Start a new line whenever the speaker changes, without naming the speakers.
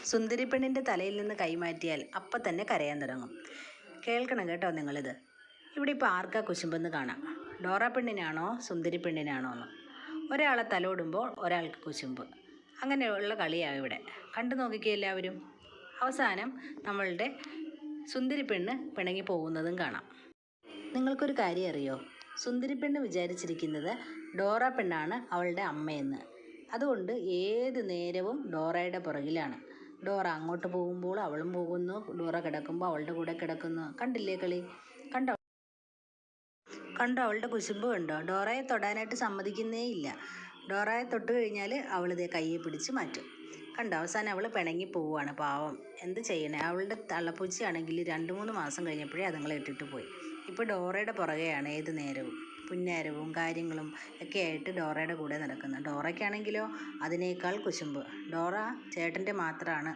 സുന്ദരി പെണ്ണിൻ്റെ തലയിൽ നിന്ന് കൈമാറ്റിയാൽ അപ്പം തന്നെ കരയാൻ തുടങ്ങും. കേൾക്കണം കേട്ടോ നിങ്ങളിത്. ഇവിടെ ഇപ്പോൾ ആർക്കാ കുശുമ്പെന്ന് കാണാം. ഡോറ പെണ്ണിനാണോ സുന്ദരി പെണ്ണിനാണോ എന്ന്. ഒരാളെ തലോടുമ്പോൾ ഒരാൾക്ക് കുശുമ്പ്. അങ്ങനെയുള്ള കളിയാണ് ഇവിടെ. കണ്ടു നോക്കിക്കേ എല്ലാവരും. അവസാനം നമ്മളുടെ സുന്ദരി പെണ്ണ് പിണങ്ങി പോകുന്നതും കാണാം. നിങ്ങൾക്കൊരു കാര്യം അറിയോ? സുന്ദരി പെണ്ണ് വിചാരിച്ചിരിക്കുന്നത് ഡോറ പെണ്ണാണ് അവളുടെ അമ്മയെന്ന്. അതുകൊണ്ട് ഏത് നേരവും ഡോറയുടെ പുറകിലാണ്. ഡോറ അങ്ങോട്ട് പോകുമ്പോൾ അവളും പോകുന്നു, ഡോറ കിടക്കുമ്പോൾ അവളുടെ കൂടെ കിടക്കുന്നു. കണ്ടില്ലേ കളി? കണ്ടോ കണ്ടോ അവളുടെ കുശുമ്പ് കണ്ടോ? ഡോറയെ തൊടാനായിട്ട് സമ്മതിക്കുന്നേ ഇല്ല. ഡോറയെ തൊട്ട് കഴിഞ്ഞാൽ അവളിതേ കയ്യെ പിടിച്ച് മാറ്റും. കണ്ടോ, അവസാനം അവൾ പിണങ്ങി പോവുകയാണ്. പാവം, എന്ത് ചെയ്യണേ? അവളുടെ തള്ളപ്പൂച്ചയാണെങ്കിൽ 2-3 മാസം കഴിഞ്ഞപ്പോഴേ അതുങ്ങളെ ഇട്ടിട്ട് പോയി. ഇപ്പോൾ ഡോറയുടെ പുറകെയാണ് ഏത് നേരവും. പുന്നാരവും കാര്യങ്ങളും ഒക്കെ ആയിട്ട് ഡോറയുടെ കൂടെ നടക്കുന്നത്. ഡോറയ്ക്കാണെങ്കിലോ അതിനേക്കാൾ കുശുമ്പ്. ഡോറ ചേട്ടൻ്റെ മാത്രമാണ്